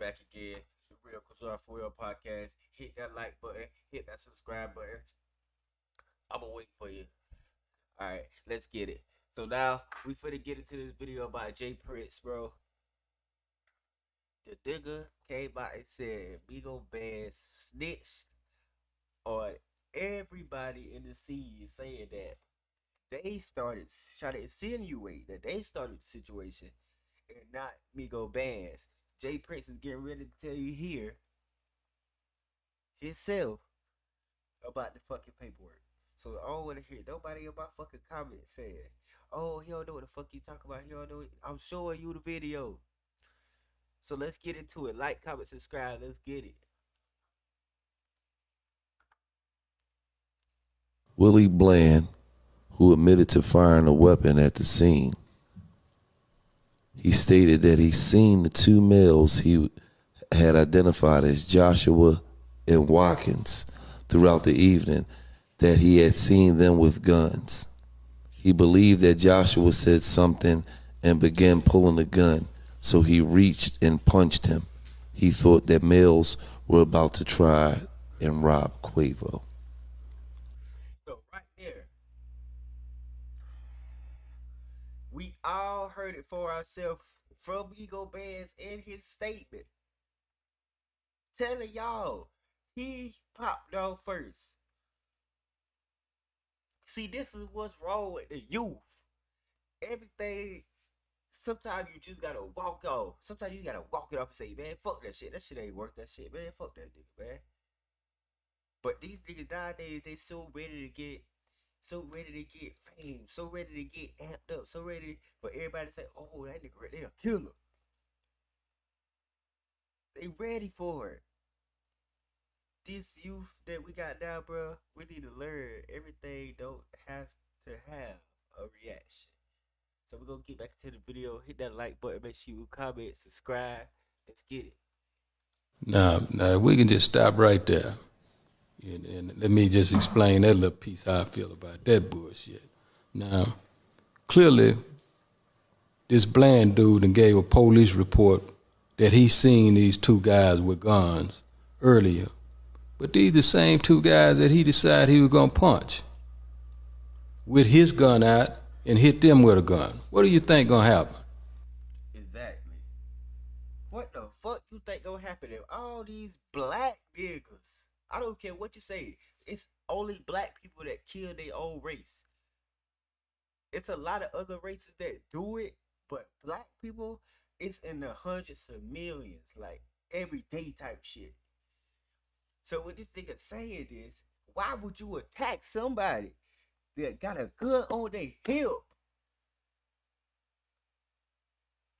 back again. The Real Quasar for Real podcast. Hit that like button. Hit that subscribe button. I'm gonna wait for you. All right, let's get it. So now we finna get into this video about Jay Prince, bro. The nigga came out and said Migo Bands snitched on everybody in the scene, saying that they started trying to insinuate that they started the situation and not Migo Bands. Jay Prince is getting ready to tell you here himself about the fucking paperwork. So I don't want to hear nobody in my fucking comments saying, "Oh, he don't know what the fuck you talk about. He don't know it." I'm showing you the video. So let's get into it. Like, comment, subscribe. Let's get it. Willie Bland, who admitted to firing a weapon at the scene. He stated that he seen the two males he had identified as Joshua and Watkins throughout the evening, that he had seen them with guns. He believed that Joshua said something and began pulling the gun, so he reached and punched him. He thought that males were about to try and rob Quavo. So right there, we all heard it for ourselves from Migo Bands in his statement, telling y'all he popped off first. See, this is what's wrong with the youth. Everything, sometimes you just gotta walk off. Sometimes you gotta walk it off and say, "Man, fuck that shit. That shit ain't worth that shit, man. Fuck that nigga, man." But these niggas nowadays, they so ready to get fame, so ready to get amped up, so ready for everybody to say, "Oh, that nigga right there, a killer." They ready for it. This youth that we got now, bro, we need to learn everything don't have to have a reaction. So we're gonna get back to the video. Hit that like button, make sure you comment, subscribe. Let's get it. Now, we can just stop right there. And let me just explain that little piece how I feel about that bullshit. Now, clearly, this Bland dude and gave a police report that he seen these two guys with guns earlier. But these the same two guys that he decided he was gonna punch with his gun out and hit them with a gun. What do you think gonna happen? Exactly. What the fuck you think gonna happen if all these black niggas? I don't care what you say. It's only black people that kill their own race. It's a lot of other races that do it, but black people, it's in the hundreds of millions, like everyday type shit. So what this nigga saying is, why would you attack somebody that got a gun on their hip?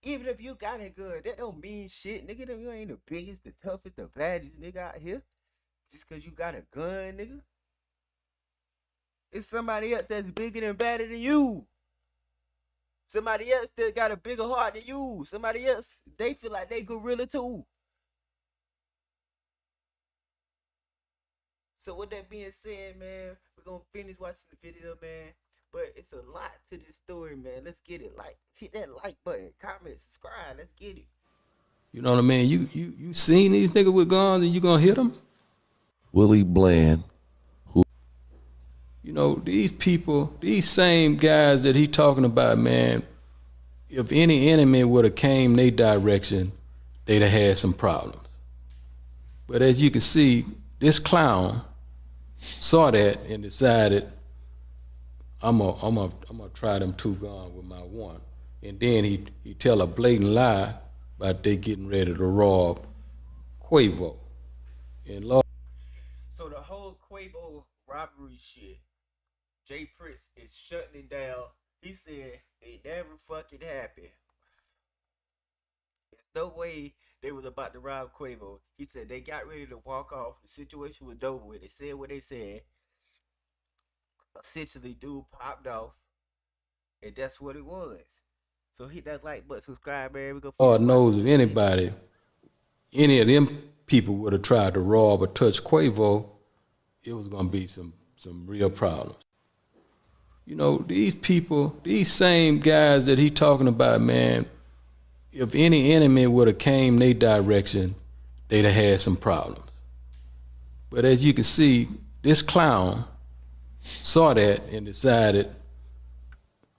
Even if you got a gun, that don't mean shit, nigga. You ain't the biggest, the toughest, the baddest nigga out here. Just cause you got a gun, nigga. It's somebody else that's bigger and badder than you. Somebody else that got a bigger heart than you. Somebody else, they feel like they gorilla too. So with that being said, man, we're gonna finish watching the video, man. But it's a lot to this story, man. Let's get it. Like, hit that like button, comment, subscribe. Let's get it. You know what I mean? You seen these niggas with guns and you gonna hit them? Willie Bland, who, you know, these people, these same guys that he talking about, man, if any enemy would have came their direction, they'd have had some problems. But as you can see, this clown saw that and decided, I'm gonna try them two guns with my one. And then he tell a blatant lie about they getting ready to rob Quavo. And So the whole Quavo robbery shit, Jay Prince is shutting it down. He said it never fucking happened. There's no way they was about to rob Quavo. He said they got ready to walk off. The situation was over with. They said what they said. Essentially, dude popped off, and that's what it was. So hit that like button, subscribe, man. We go. Lord knows if anybody, any of them people would have tried to rob or touch Quavo, it was gonna be some real problems. You know, these people, these same guys that he talking about, man, if any enemy would have came their direction, they'd have had some problems. But as you can see, this clown saw that and decided,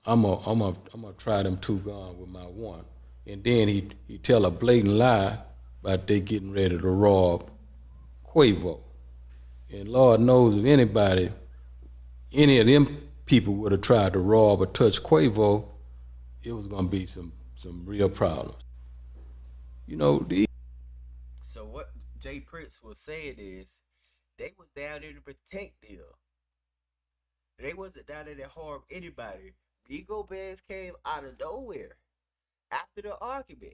I'm gonna try them two guns with my one. And then he tell a blatant lie about they getting ready to rob Quavo. And Lord knows if anybody, any of them people would have tried to rob or touch Quavo, it was gonna be some real problems. You know, these So what Jay Prince was saying is they was down there to protect them. They wasn't down there to harm anybody. Bigo Bears came out of nowhere after the argument.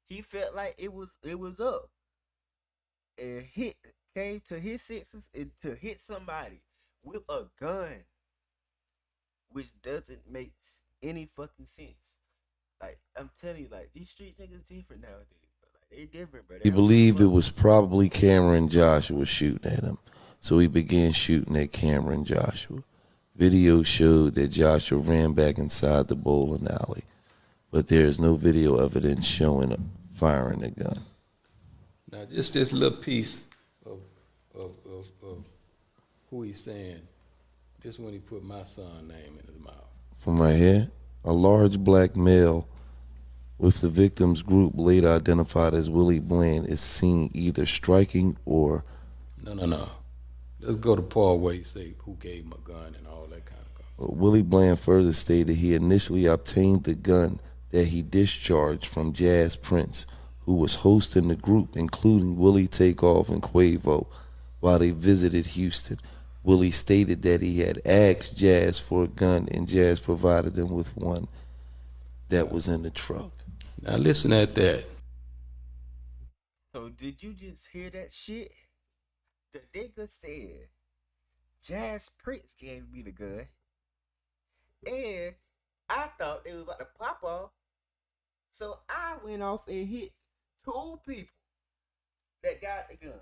He felt like it was up and hit came to his senses and to hit somebody with a gun, which doesn't make any fucking sense. Like I'm telling you, like these street niggas different nowadays. Bro. Like they different, bro. They He don't give a believed it fuck. was probably Cameron Joshua shooting at him, so he began shooting at Cameron Joshua. Video showed that Joshua ran back inside the bowling alley, but there is no video evidence showing firing the gun. now just this little piece of who he's saying. This when he put my son name in his mouth. From right here, a large black male with the victim's group later identified as Willie Bland is seen either striking or No. Let's go to Paul where he say who gave him a gun and all that kind of stuff. Willie Bland further stated he initially obtained the gun that he discharged from Jazz Prince, who was hosting the group, including Willie Takeoff and Quavo, while they visited Houston. Willie stated that he had asked Jazz for a gun, and Jazz provided him with one that was in the truck. Now listen at that. So did you just hear that shit? The nigga said Jazz Prince gave me the gun. And I thought they was about to pop off. So I went off and hit two people that got the guns.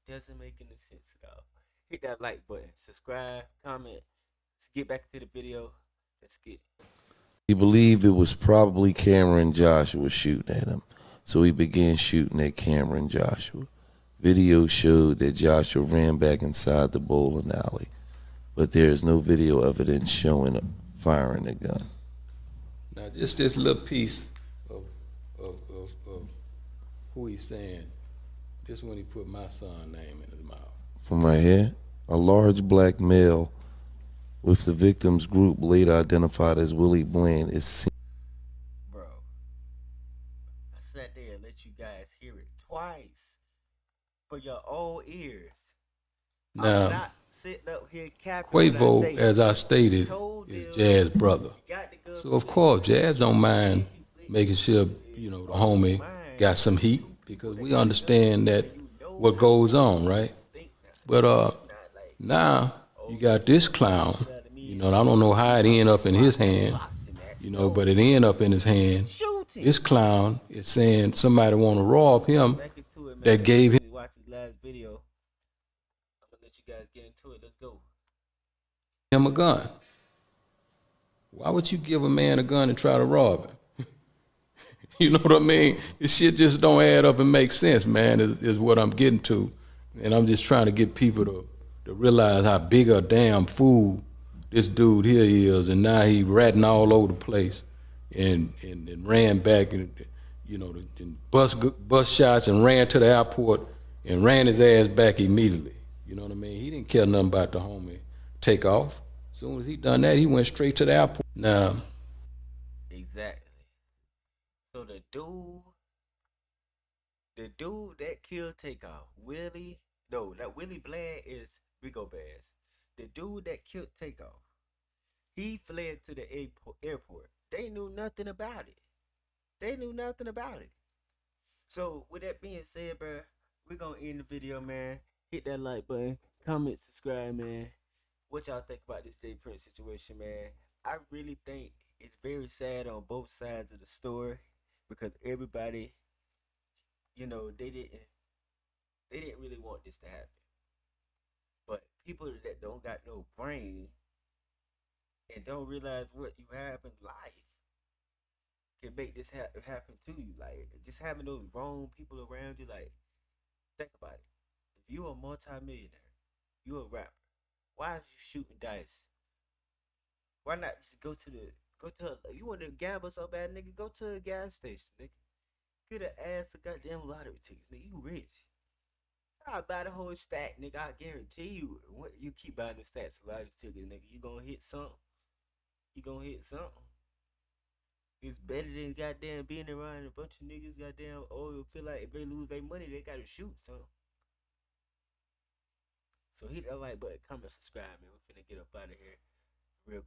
Doesn't make any sense at all. Hit that like button, subscribe, comment. Let's get back to the video. Let's get it. He believed it was probably Cameron Joshua shooting at him, so he began shooting at Cameron Joshua. Video showed that Joshua ran back inside the bowling alley, but there is no video evidence showing firing the gun. Now just this little piece of who he's saying. This when he put my son name in his mouth. From right here, a large black male with the victim's group later identified as Willie Bland is seen. Bro, I sat there and let you guys hear it twice for your own ears. I'm Now not sitting up here capping what I Quavo, say. as I stated, Told is them Jazz brother. you got the gun So of for me. course Jazz don't mind making sure, you know, the homie got some heat because we understand that what goes on, right? But now you got this clown, you know, and I don't know how it ended up in his hand, you know, but it ended up in his hand. Shooting. This clown is saying somebody want to rob him Back into it, man. that gave him Watch his last video. I'm gonna let you guys get into it. Let's go. a gun. Why would you give a man a gun and try to rob him? You know what I mean? This shit just don't add up and make sense, man, is what I'm getting to. And I'm just trying to get people to realize how big a damn fool this dude here is, and now he ratting all over the place and ran back and, you know, and bust shots and ran to the airport and ran his ass back immediately. You know what I mean? He didn't care nothing about the homie Takeoff. As soon as he done that, he went straight to the airport. Now, Exactly. So the dude that killed Takeoff, Willie Bland is Rico Bass. The dude that killed Takeoff, he fled to the airport. They knew nothing about it. So with that being said, bro, we're gonna end the video, man. Hit that like button, comment, subscribe, man. What y'all think about this Jay Prince situation, man? I really think it's very sad on both sides of the story because everybody, you know, they didn't really want this to happen. But people that don't got no brain and don't realize what you have in life, can make this happen to you. Like just having those wrong people around you. Like think about it. If you a multimillionaire, you a rapper. Why is you shooting dice? Why not just you want to gamble so bad, nigga? Go to a gas station, nigga. Get an ass of goddamn lottery tickets, nigga. You rich. I'll buy the whole stack, nigga. I guarantee you. What you keep buying the stacks of lottery tickets, nigga? You gonna hit something. You gonna hit something. It's better than goddamn being around a bunch of niggas goddamn feel like if they lose their money, they gotta shoot something. So hit that like button, comment, subscribe, man. We finna get up out of here. Real